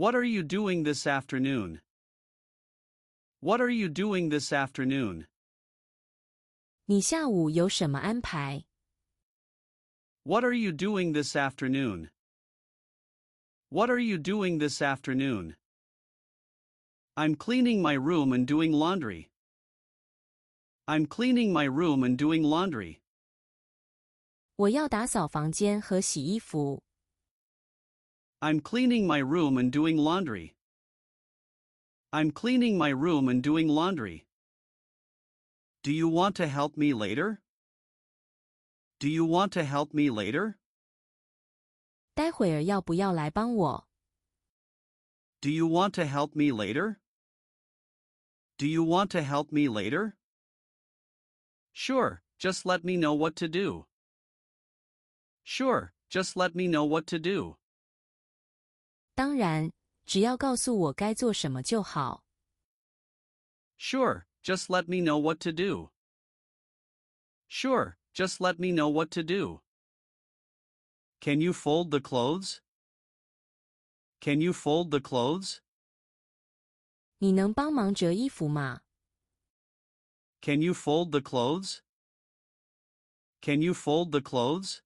What are you doing this afternoon? What are you doing this afternoon? 你下午有什么安排？ What are you doing this afternoon? What are you doing this afternoon? I'm cleaning my room and doing laundry. I'm cleaning my room and doing laundry. 我要打扫房间和洗衣服。I'm cleaning my room and doing laundry. I'm cleaning my room and doing laundry. Do you want to help me later? Do you want to help me later? 待会儿要不要来帮我？ Do you want to help me later? Do you want to help me later? Sure, just let me know what to do. Sure, just let me know what to do. 当然，只要告诉我该做什么就好。 Sure, just let me know what to do. Sure, just let me know what to do. Can you fold the clothes? Can you fold the clothes? 你能帮忙折衣服吗？ Can you fold the clothes? Can you fold the clothes?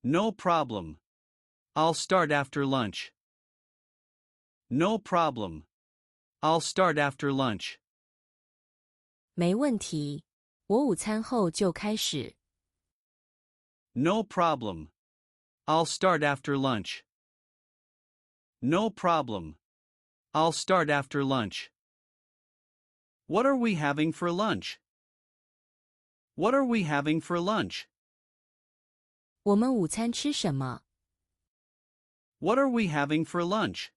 No problem. I'll start after lunch. No problem. I'll start after lunch. 没问题，我午餐后就开始。 No problem. I'll start after lunch. No problem. I'll start after lunch. What are we having for lunch? What are we having for lunch? 我们午餐吃什么？ What are we having for lunch?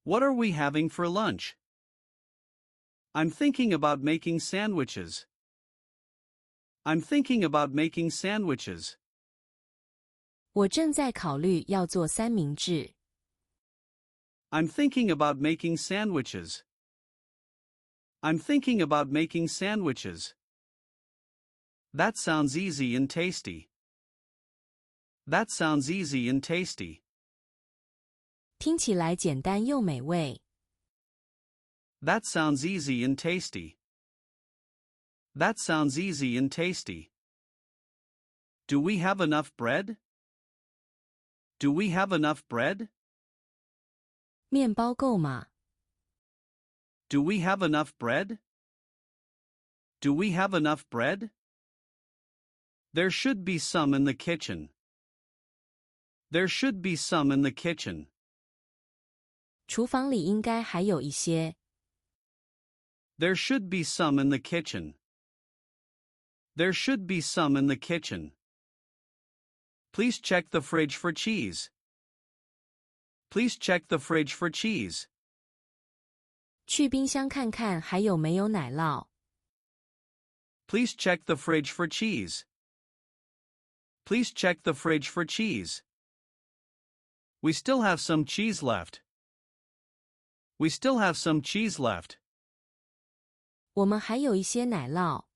What are we having for lunch? I'm thinking about making sandwiches. I'm thinking about making sandwiches. 我正在考虑要做三明治。 I'm thinking about making sandwiches. I'm thinking about making sandwiches. That sounds easy and tasty. That sounds easy and tasty. 听起来简单又美味。 That sounds easy and tasty. That sounds easy and tasty. Do we have enough bread? Do we have enough bread? 面包够吗？ Do we have enough bread? Do we have enough bread? There should be some in the kitchen. There should be some in the kitchen. 厨房里应该还有一些。 There should be some in the kitchen. There should be some in the kitchen. Please check the fridge for cheese. Please check the fridge for cheese. 去冰箱看看还有没有奶酪。 Please check the fridge for cheese. Please check the fridge for cheese. We still have some cheese left. We still have some cheese left. 我们还有一些奶酪。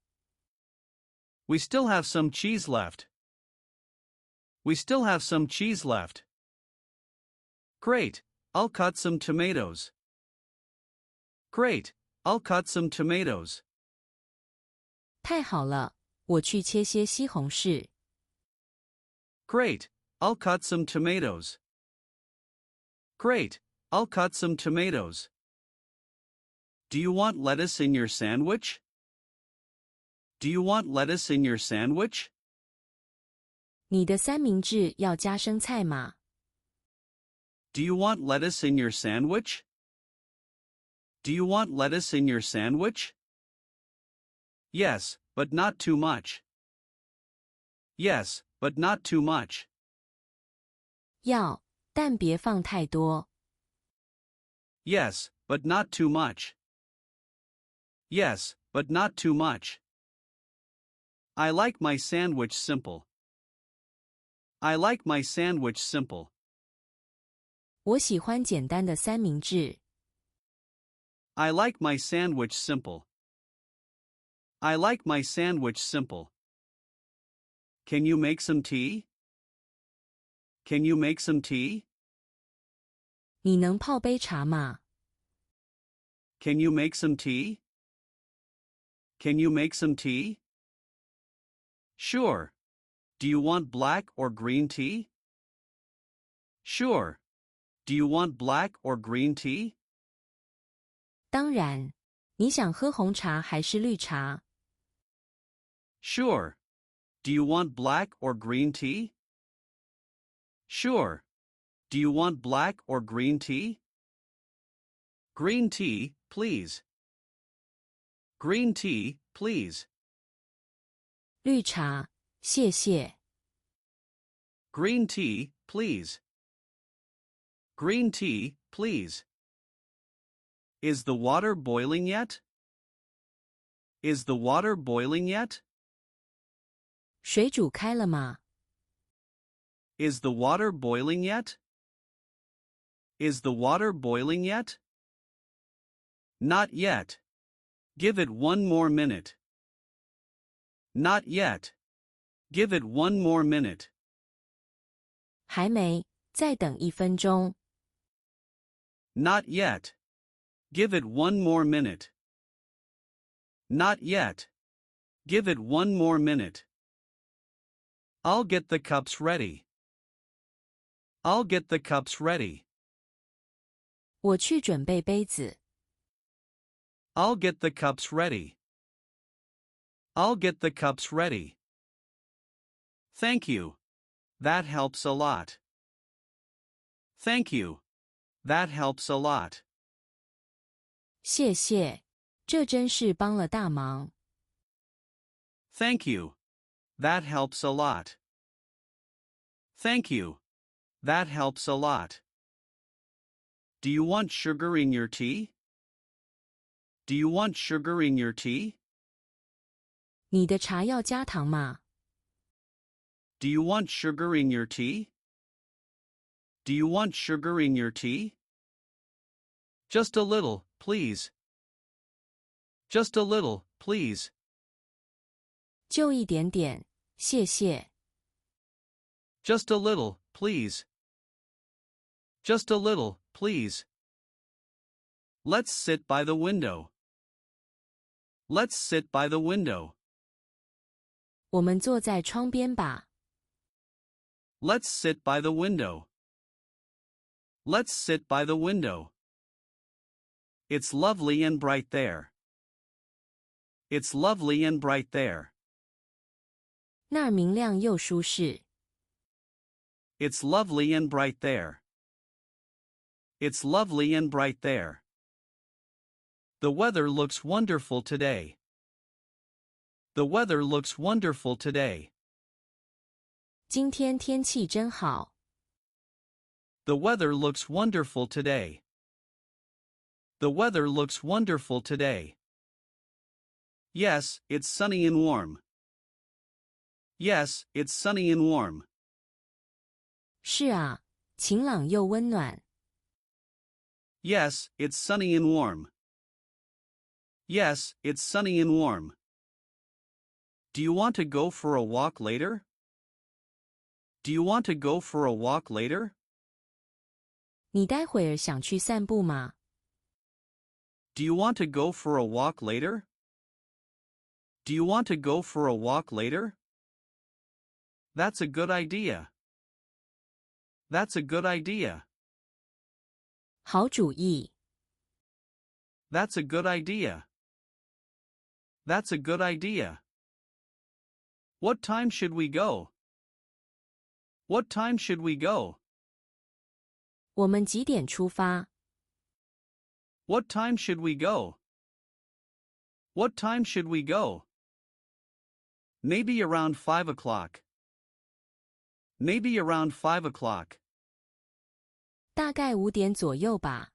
We still have some cheese left. We still have some cheese left. Great, I'll cut some tomatoes. Great, I'll cut some tomatoes. 太好了，我去切些西红柿。 Great, I'll cut some tomatoes. Great, I'll cut some tomatoes. Do you want lettuce in your sandwich? Do you want lettuce in your sandwich? 你的三明治要加生菜吗？ Do you want lettuce in your sandwich? Do you want lettuce in your sandwich? Yes, but not too much. Yes, but not too much. 要，但别放太多。 Yes, but not too much. Yes, but not too much. I like my sandwich simple. I like my sandwich simple. 我喜欢简单的三明治。 I like my sandwich simple. I like my sandwich simple. Can you make some tea? Can you make some tea? 你能泡杯茶吗？ Can you make some tea? Can you make some tea? Sure. Do you want black or green tea? Sure. Do you want black or green tea? 当然。你想喝红茶还是绿茶？ Sure. Do you want black or green tea? Sure. Do you want black or green tea? Green tea, please. Green tea, please. 绿茶，谢谢。Green tea, please. Green tea, please. Is the water boiling yet? Is the water boiling yet? 水煮开了吗？ Is the water boiling yet? Is the water boiling yet? Not yet. Give it one more minute. Not yet. Give it one more minute. 还没，再等1分钟。Not yet. Give it one more minute. Not yet. Give it one more minute. I'll get the cups ready. I'll get the cups ready. 我去准备杯子。I'll get the cups ready. I'll get the cups ready. Thank you. That helps a lot. Thank you. That helps a lot. 谢谢，这真是帮了大忙。Thank you. That helps a lot. Thank you. That helps a lot. Do you want sugar in your tea? Do you want sugar in your tea? 你的茶要加糖吗？ Do you want sugar in your tea? Do you want sugar in your tea? Just a little, please. Just a little, please. 就一点点，谢谢。Just a little, please. Just a little, please. Let's sit by the window. Let's sit by the window. 我们坐在窗边吧。Let's sit by the window. Let's sit by the window. It's lovely and bright there. It's lovely and bright there. 那儿明亮又舒适。It's lovely and bright there. It's lovely and bright there. The weather looks wonderful today. The weather looks wonderful today. 今天天气真好。The weather looks wonderful today. The weather looks wonderful today. Yes, it's sunny and warm. Yes, it's sunny and warm. 是啊，晴朗又温暖。Yes, it's sunny and warm. Yes, it's sunny and warm. Do you want to go for a walk later? Do you want to go for a walk later? 你待会儿想去散步吗？ Do you want to go for a walk later? Do you want to go for a walk later? That's a good idea. That's a good idea. 好主意。That's a good idea. That's a good idea. What time should we go? What time should we go? 我们几点出发？ What time should we go? What time should we go? Maybe around 5 o'clock. Maybe around 5 o'clock. 大概5点左右吧。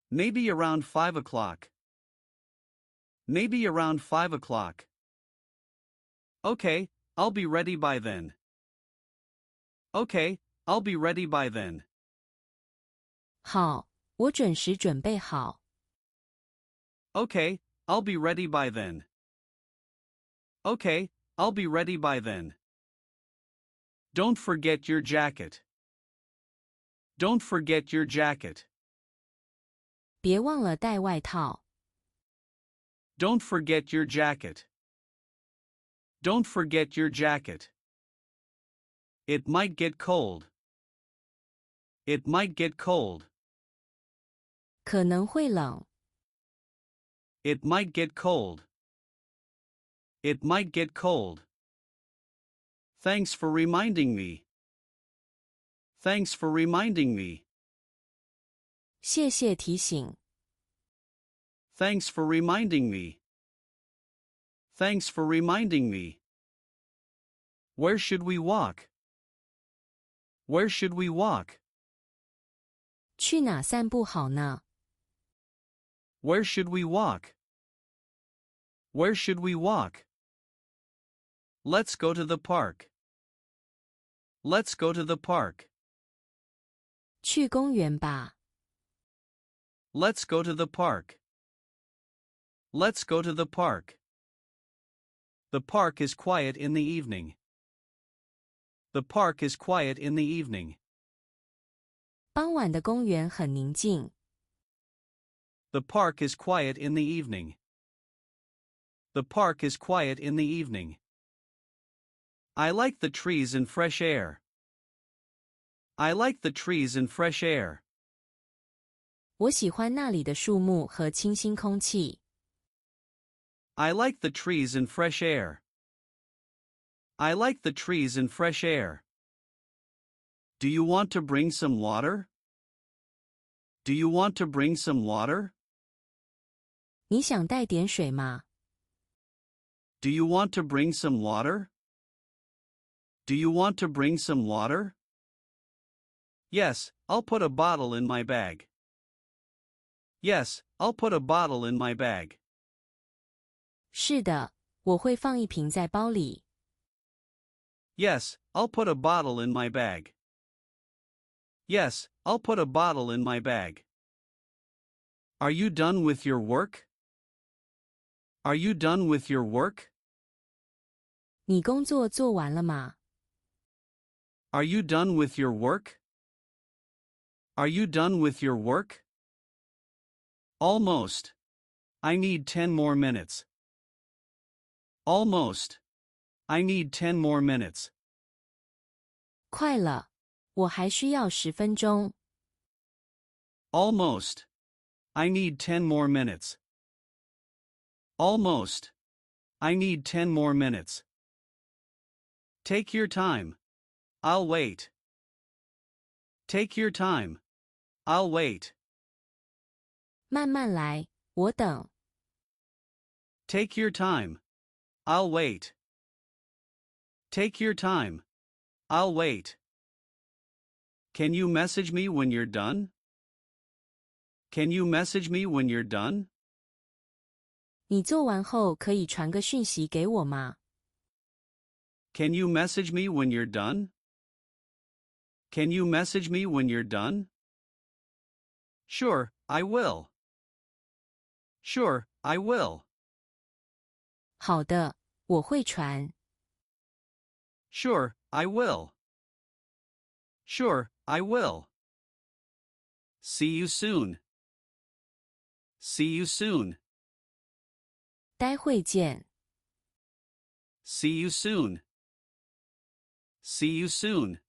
Maybe around 5 o'clock. Maybe around 5 o'clock. Okay, I'll be ready by then. Okay, I'll be ready by then. 好，我准时准备好。Okay, I'll be ready by then. Okay, I'll be ready by then. Don't forget your jacket. Don't forget your jacket. 别忘了带外套。Don't forget your jacket. Don't forget your jacket. It might get cold. It might get cold. 可能会冷。It might get cold. It might get cold. Thanks for reminding me. Thanks for reminding me. 谢谢提醒。Thanks for reminding me. Thanks for reminding me. Where should we walk? Where should we walk? 去哪散步好呢？ Where should we walk? Where should we walk? Let's go to the park. Let's go to the park. 去公园吧。Let's go to the park. Let's go to the park. The park is quiet in the evening. The park is quiet in the evening. 傍晚的公园很宁静。The park is quiet in the evening. The park is quiet in the evening. I like the trees and fresh air. I like the trees and fresh air. 我喜欢那里的树木和清新空气。I like the trees and fresh air. I like the trees and fresh air. Do you want to bring some water? Do you want to bring some water? 你想带点水吗？ Do you want to bring some water? Do you want to bring some water? Yes, I'll put a bottle in my bag. Yes, I'll put a bottle in my bag. 是的，我会放一瓶在包里。Yes, I'll put a bottle in my bag. Yes, I'll put a bottle in my bag. Are you done with your work? Are you done with your work? 你工作做完了吗？ Are you done with your work? Are you done with your work? Almost. I need 10 more minutes. Almost. I need 10 more minutes. 快了，我还需要10分钟。Almost. I need 10 more minutes. Almost. I need 10 more minutes. Take your time. I'll wait. Take your time. I'll wait. 慢慢来，我等。Take your time. I'll wait. Take your time. I'll wait. Can you message me when you're done? Can you message me when you're done? 你做完后可以传个讯息给我吗？ Can you message me when you're done? Can you message me when you're done? Sure, I will. Sure, I will. 好的，我会传。Sure, I will. Sure, I will. See you soon. See you soon. 待会见。See you soon. See you soon.